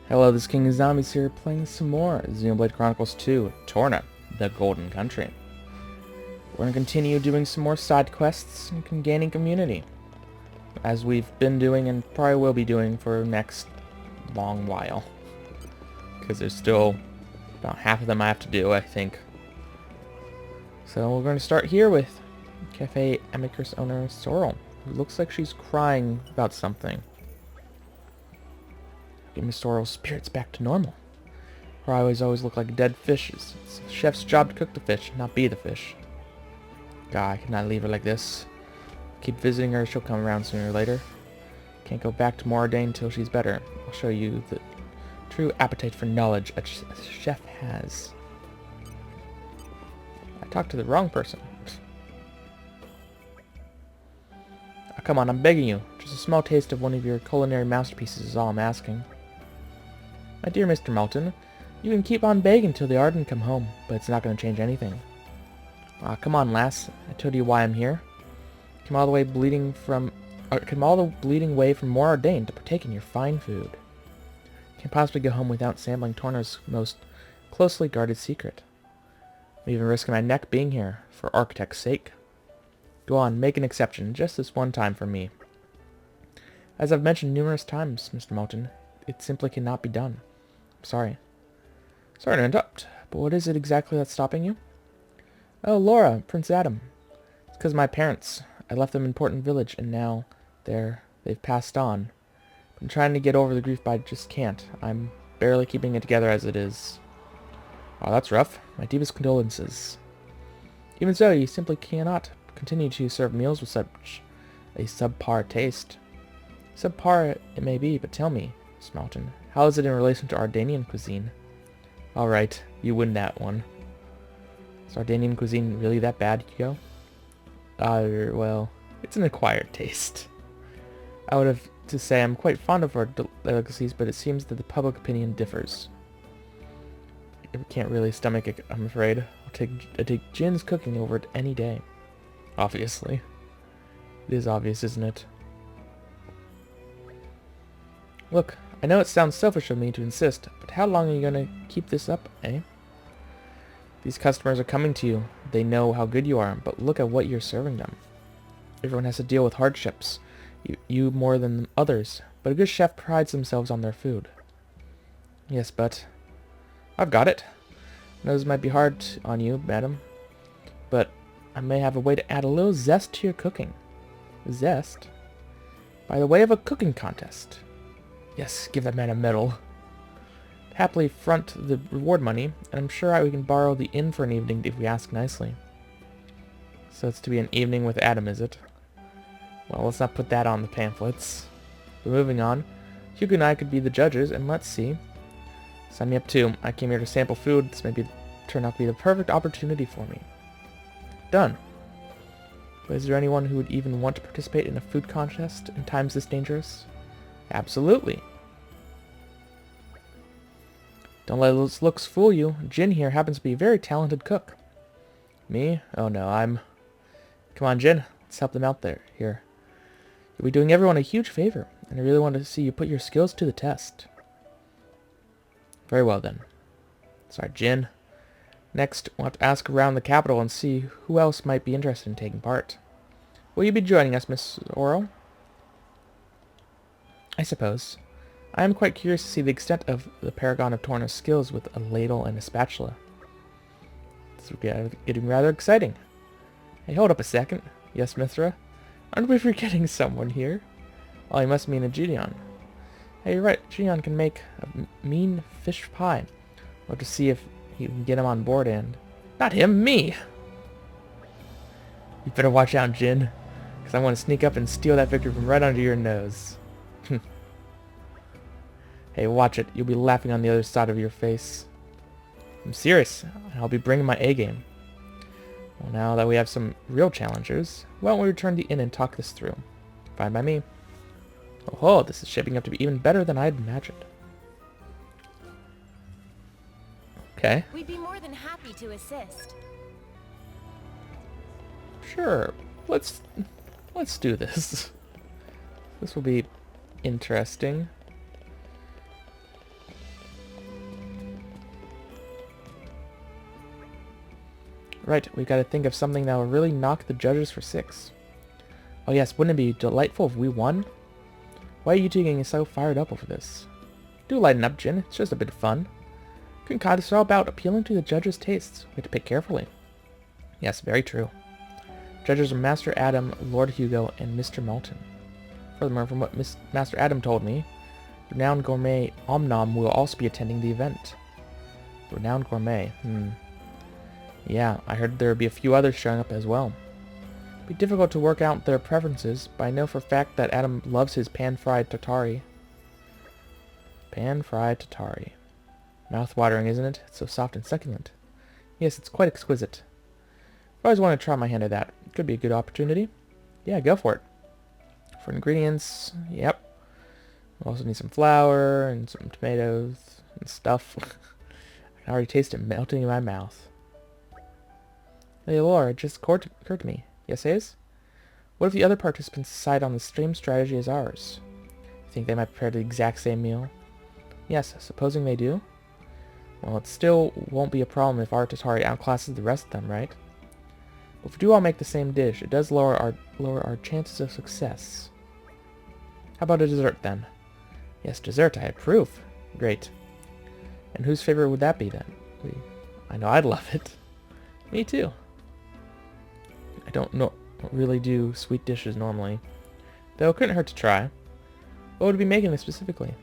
Hello, this King of Zombies here, playing some more Xenoblade Chronicles 2, Torna, the Golden Country. We're going to continue doing some more side quests and gaining community, as we've been doing and probably will be doing for the next long while. Because there's still about half of them I have to do, I think. So we're going to start here with Cafe Amicus owner Sorrel, who looks like she's crying about something. Get Miss Sorrel's spirits back to normal. Her eyes always look like dead fishes. It's the chef's job to cook the fish, not be the fish. God, I cannot leave her like this. Keep visiting her, she'll come around sooner or later. Can't go back to Moradane until she's better. I'll show you the true appetite for knowledge a chef has. I talked to the wrong person. Oh, come on, I'm begging you. Just a small taste of one of your culinary masterpieces is all I'm asking. My dear Mr. Malton, you can keep on begging till the Arden come home, but it's not going to change anything. Ah, come on, lass. I told you why I'm here. Come all the bleeding way from Moradane to partake in your fine food. Can't possibly go home without sampling Torna's most closely guarded secret. I'm even risking my neck being here, for architect's sake. Go on, make an exception, just this one time for me. As I've mentioned numerous times, Mr. Malton, it simply cannot be done. I'm sorry. Sorry to interrupt, but what is it exactly that's stopping you? Oh, Laura, Prince Adam. It's because of my parents. I left them in Portland Village, and now they've passed on. I'm trying to get over the grief, but I just can't. I'm barely keeping it together as it is. Oh, that's rough. My deepest condolences. Even so, you simply cannot continue to serve meals with such a subpar taste. Subpar it may be, but tell me, Miss Malton, how is it in relation to Ardanian cuisine? Alright, you win that one. Is Ardanian cuisine really that bad, Hugo? Well, it's an acquired taste. I would have to say I'm quite fond of our delicacies, but it seems that the public opinion differs. I can't really stomach it, I'm afraid. I take Jin's cooking over it any day. Obviously. It is obvious, isn't it? Look, I know it sounds selfish of me to insist, but how long are you going to keep this up, eh? These customers are coming to you. They know how good you are, but look at what you're serving them. Everyone has to deal with hardships. You more than others, but a good chef prides themselves on their food. Yes, but... I've got it. I know this might be hard on you, madam, but I may have a way to add a little zest to your cooking. Zest? By the way of a cooking contest. Yes, give that man a medal. Happily front the reward money, and I'm sure we can borrow the inn for an evening if we ask nicely. So it's to be an evening with Adam, is it? Well, let's not put that on the pamphlets. But moving on, Hugo and I could be the judges, and let's see. Sign me up too. I came here to sample food. This may turn out to be the perfect opportunity for me. Done. But is there anyone who would even want to participate in a food contest in times this dangerous? Absolutely. Don't let those looks fool you. Jin here happens to be a very talented cook. Me? Oh no, Come on, Jin. Let's help them out there. Here. You'll be doing everyone a huge favor, and I really want to see you put your skills to the test. Very well then. Sorry, Jin. Next, we'll have to ask around the capital and see who else might be interested in taking part. Will you be joining us, Miss Oro? I suppose. I am quite curious to see the extent of the Paragon of Torna's skills with a ladle and a spatula. This is getting rather exciting. Hey, hold up a second. Yes, Mithra? Aren't we forgetting someone here? Oh, you must mean a Gideon. Hey, you're right. Gideon can make a mean fish pie. We'll have to see if you can get him on board and... Not him, me! You better watch out, Jin. Because I want to sneak up and steal that victory from right under your nose. Hey, watch it. You'll be laughing on the other side of your face. I'm serious. I'll be bringing my A game. Well, now that we have some real challengers, why don't we return to the inn and talk this through? Fine by me. Oh, this is shaping up to be even better than I'd imagined. Okay. We'd be more than happy to assist. Sure. Let's do this. This will be interesting. Right, we've got to think of something that will really knock the judges for 6. Oh yes, wouldn't it be delightful if we won? Why are you two getting so fired up over this? Do lighten up, Jin. It's just a bit of fun. Concoct is all about appealing to the judges' tastes. We have to pick carefully. Yes, very true. Judges are Master Adam, Lord Hugo, and Mr. Melton. Furthermore, from what Master Adam told me, renowned gourmet Omnom will also be attending the event. Renowned gourmet. Yeah, I heard there would be a few others showing up as well. It'd be difficult to work out their preferences, but I know for a fact that Adam loves his pan-fried tartare. Pan-fried tartare. Mouth-watering, isn't it? It's so soft and succulent. Yes, it's quite exquisite. I've always wanted to try my hand at that. Could be a good opportunity. Yeah, go for it. For ingredients, yep. We also need some flour and some tomatoes and stuff. I can already taste it melting in my mouth. Hey Laura, it just occurred to me. Yes, Hayes? What if the other participants decide on the same strategy as ours? You think they might prepare the exact same meal? Yes, supposing they do. Well, it still won't be a problem if our Tatari outclasses the rest of them, right? But if we do all make the same dish, it does lower our chances of success. How about a dessert, then? Yes, dessert, I approve. Great. And whose favorite would that be, then? I know I'd love it. Me too. I don't really do sweet dishes normally, though it couldn't hurt to try. What would we be making this specifically?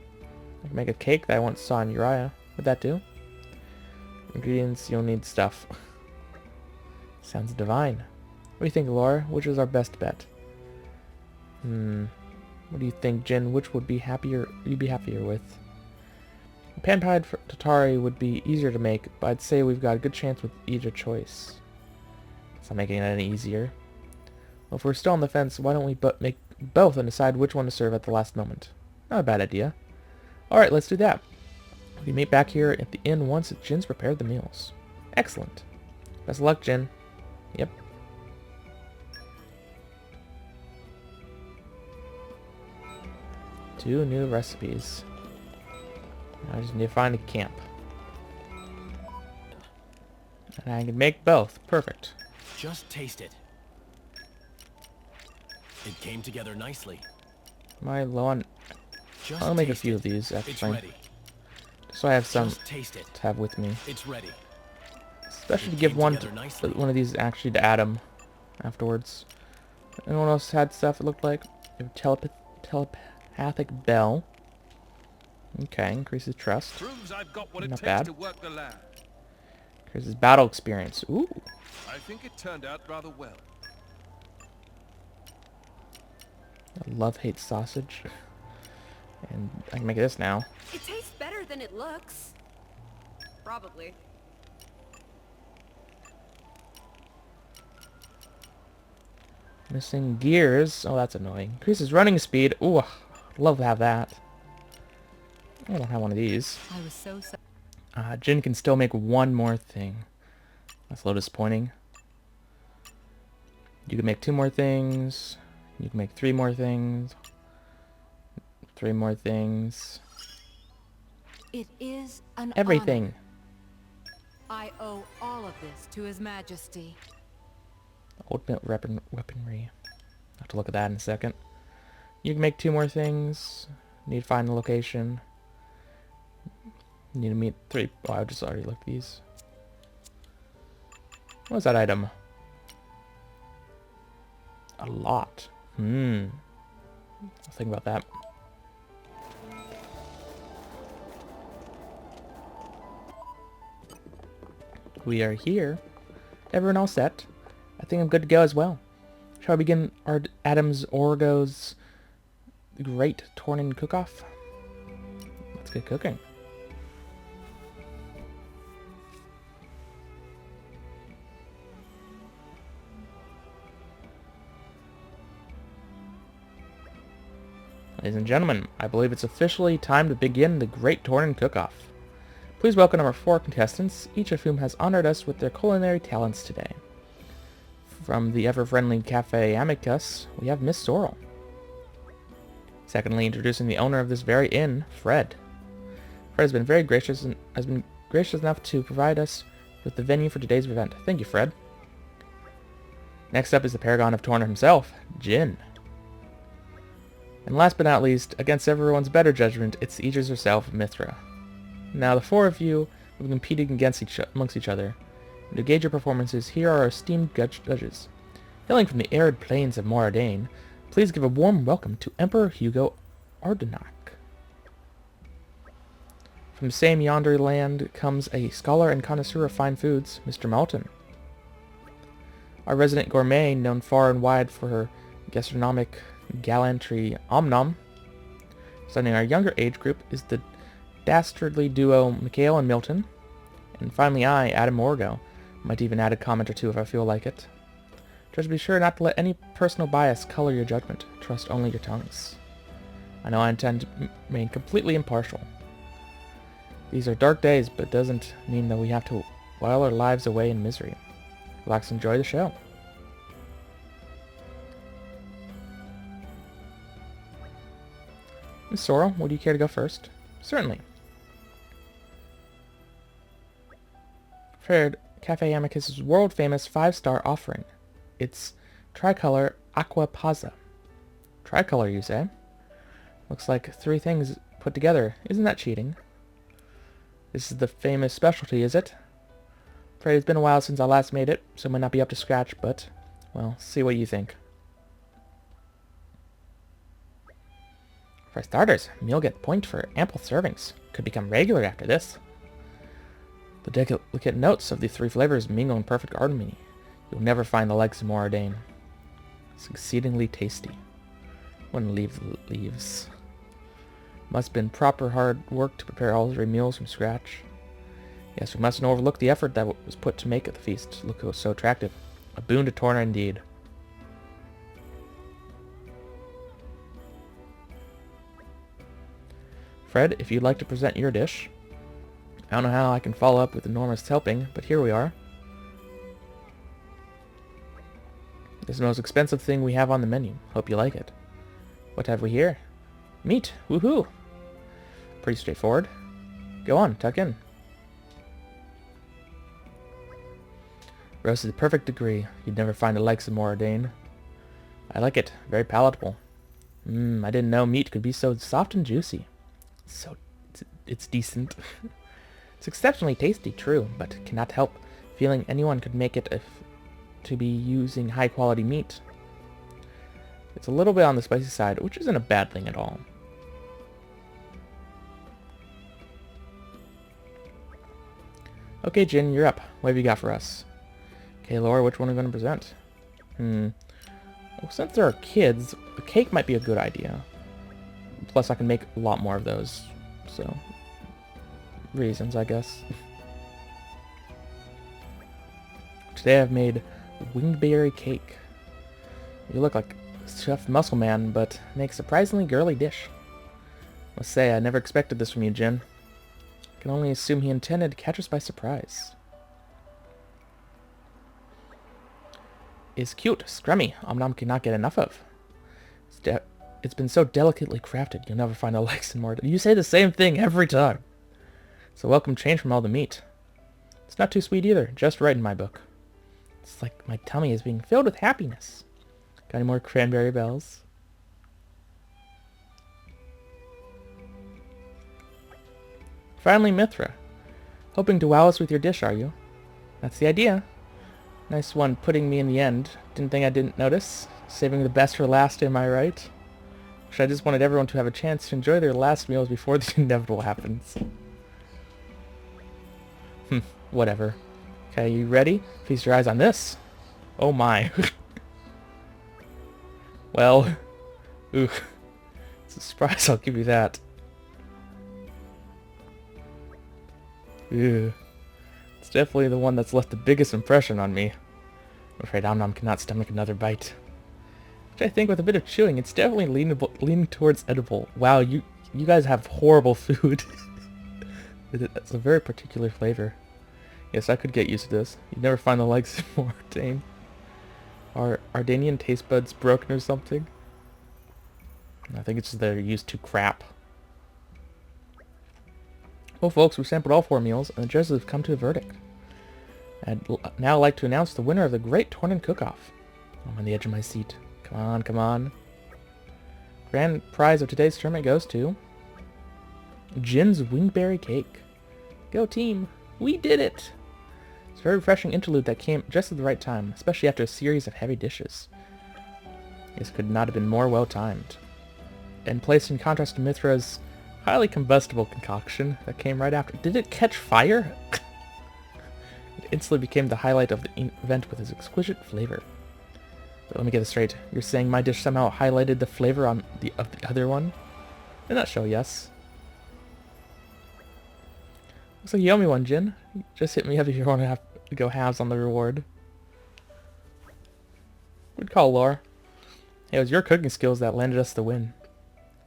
I could make a cake that I once saw in Uriah. Would that do? Ingredients, you'll need stuff. Sounds divine. What do you think, Laura? Which is our best bet? What do you think, Jin? Which would be you'd be happier with? Pan-fried tartare would be easier to make, but I'd say we've got a good chance with either choice. It's not making it any easier. Well, if we're still on the fence, why don't we make both and decide which one to serve at the last moment? Not a bad idea. Alright, let's do that. We meet back here at the inn once Jin's prepared the meals. Excellent. Best of luck, Jin. Yep. Two new recipes. I just need to find a camp. And I can make both. Perfect. Just taste it. It came together nicely. Am I low on... I'll make a few of these, actually. So I have some to have with me. It's ready. Especially to give one of these actually to Adam afterwards. Anyone else had stuff it looked like? Telepathic bell. Okay, increases trust. Proves I've got what it Not takes bad. to work the land. Increases battle experience. Ooh. I think it turned out rather well. I love-hate sausage. And I can make this now. It tastes better than it looks. Probably. Missing gears. Oh, that's annoying. Increases running speed. Ooh, love to have that. I don't have one of these. I was so Jin can still make one more thing. That's a little disappointing. You can make 2 more things. You can make 3 more things. 3 more things. It is an Everything. honor. I owe all of this to His Majesty. Ultimate weaponry. I'll have to look at that in a second. You can make 2 more things. Need to find the location. Need to meet 3. Oh, I just already looked at these. What was that item? A lot. I'll think about that. We are here. Everyone all set? I think I'm good to go as well. Shall we begin our Adam's Orgo's great Tornan cook-off? Let's get cooking. Ladies and gentlemen, I believe it's officially time to begin the Great Tornan Cook-Off. Please welcome our 4 contestants, each of whom has honored us with their culinary talents today. From the ever-friendly Cafe Amicus, we have Miss Sorrel. Secondly, introducing the owner of this very inn, Fred. Fred has been very gracious and has been gracious enough to provide us with the venue for today's event. Thank you, Fred. Next up is the paragon of Torna himself, Jin. And last but not least, against everyone's better judgment, it's Aegis herself, Mithra. Now the four of you have been competing amongst each other. And to gauge your performances, here are our esteemed judges. Hailing from the arid plains of Moradane, please give a warm welcome to Emperor Hugo Ardenac. From the same yonder land comes a scholar and connoisseur of fine foods, Mr. Malton. Our resident gourmet, known far and wide for her gastronomic gallantry, Omnom. Studying our younger age group is the dastardly duo Mikhail and Milton. And finally I, Adam Orgo, might even add a comment or two if I feel like it. Just be sure not to let any personal bias color your judgment. Trust only your tongues. I know I intend to remain completely impartial. These are dark days, but it doesn't mean that we have to while our lives away in misery. Relax and enjoy the show. Miss Sorrel, would you care to go first? Certainly. Prepared Cafe Amicus's world-famous 5-star offering. It's tricolor aqua pazza. Tricolor, you say? Looks like 3 things put together. Isn't that cheating? This is the famous specialty, is it? Afraid it's been a while since I last made it, so it might not be up to scratch, but, well, see what you think. For starters, meal get point for ample servings. Could become regular after this. The delicate notes of the 3 flavors mingle in perfect harmony. You'll never find the likes of Moradane. It's exceedingly tasty. Wouldn't leave the leaves. Must have been proper hard work to prepare all 3 meals from scratch. Yes, we mustn't overlook the effort that was put to make the feast look so attractive. A boon to Torna indeed. Fred, if you'd like to present your dish. I don't know how I can follow up with enormous helping, but here we are. This is the most expensive thing we have on the menu. Hope you like it. What have we here? Meat! Woohoo! Pretty straightforward. Go on, tuck in. Roast to the perfect degree. You'd never find the likes of Moradane. I like it. Very palatable. I didn't know meat could be so soft and juicy. It's decent. It's exceptionally tasty, true, but cannot help feeling anyone could make it if to be using high-quality meat. It's a little bit on the spicy side, which isn't a bad thing at all. Okay, Jin, you're up. What have you got for us? Okay, Laura, which one are we going to present? Well, since there are kids, the cake might be a good idea. Plus, I can make a lot more of those, so... reasons, I guess. Today I've made wingberry cake. You look like Chef Muscle Man, but make a surprisingly girly dish. Must say, I never expected this from you, Jin. I can only assume he intended to catch us by surprise. Is cute, scrummy, Omnom cannot get enough of. It's been so delicately crafted, you'll never find the likes and more. You say the same thing every time. It's a welcome change from all the meat. It's not too sweet either, just right in my book. It's like my tummy is being filled with happiness. Got any more cranberry bells? Finally, Mithra. Hoping to wow us with your dish, are you? That's the idea. Nice one putting me in the end. Didn't think I didn't notice. Saving the best for last, am I right? Wish I just wanted everyone to have a chance to enjoy their last meals before the inevitable happens. Whatever. Okay, you ready? Feast your eyes on this. Oh my. Well, ooh. It's a surprise, I'll give you that. Ew. It's definitely the one that's left the biggest impression on me. I'm afraid Omnom cannot stomach another bite. Which I think with a bit of chewing, it's definitely leaning towards edible. Wow, you guys have horrible food. It's a very particular flavor. Yes, I could get used to this. You'd never find the likes of Moradane. Are Ardanian taste buds broken or something? I think it's just they're used to crap. Well, folks, we've sampled all 4 meals, and the judges have come to a verdict. I'd now like to announce the winner of the Great Tornan Cook-Off. I'm on the edge of my seat. Come on, come on. Grand prize of today's tournament goes to Jin's Wingberry Cake. Go team! We did it! It's a very refreshing interlude that came just at the right time, especially after a series of heavy dishes. This could not have been more well-timed. And placed in contrast to Mithra's highly combustible concoction that came right after. Did it catch fire? It instantly became the highlight of the event with its exquisite flavor. But let me get this straight. You're saying my dish somehow highlighted the flavor of the other one? In a nutshell, yes. Looks like you owe me one, Jin. Just hit me up if you want to have to go halves on the reward. Good call, Laura. Hey, it was your cooking skills that landed us the win.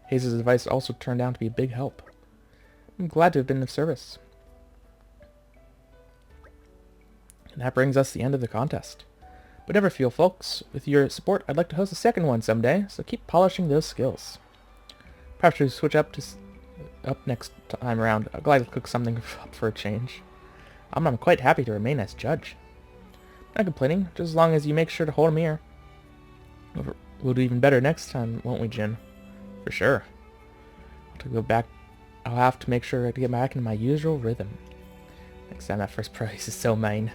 Hayes' advice also turned out to be a big help. I'm glad to have been of service. And that brings us to the end of the contest. But never feel, folks. With your support, I'd like to host a second one someday, so keep polishing those skills. Perhaps we switch up next time around. I'm glad to cook something up for a change. I'm quite happy to remain as judge. Not complaining, just as long as you make sure to hold a mirror. We'll do even better next time, won't we, Jin? For sure. I'll have to make sure to get back into my usual rhythm. Next time that first prize is so mean.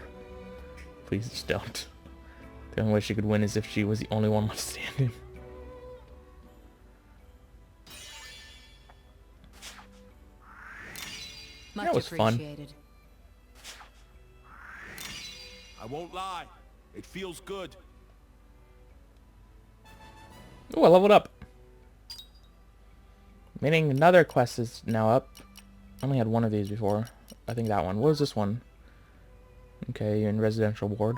Please just don't. The only way she could win is if she was the only one left standing. Much That was fun. appreciated. I won't lie. It feels good. Oh, I leveled up. Meaning another quest is now up. I only had one of these before. I think that one. What was this one? Okay, you're in residential ward.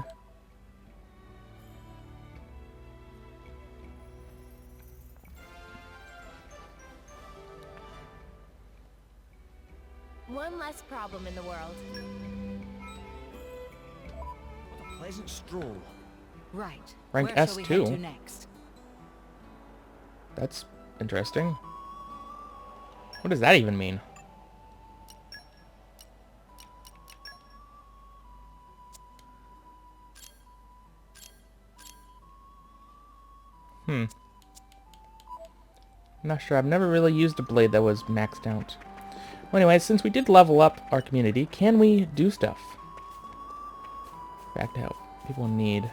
One less problem in the world. What a pleasant stroll. Right. Rank Where shall we head S2. to next? That's interesting. What does that even mean? I'm not sure. I've never really used a blade that was maxed out. Well, anyway, since we did level up our community, can we do stuff? Back to help. People in need.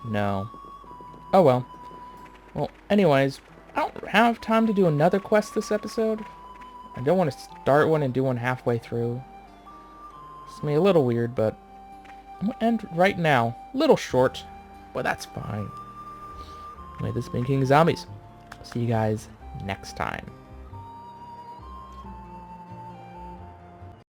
No. Oh well. Well, anyways, I don't have time to do another quest this episode. I don't want to start one and do one halfway through. It's gonna be a little weird, but I'm gonna end right now. A little short, but that's fine. Anyway, this has been King of Zombies. See you guys next time.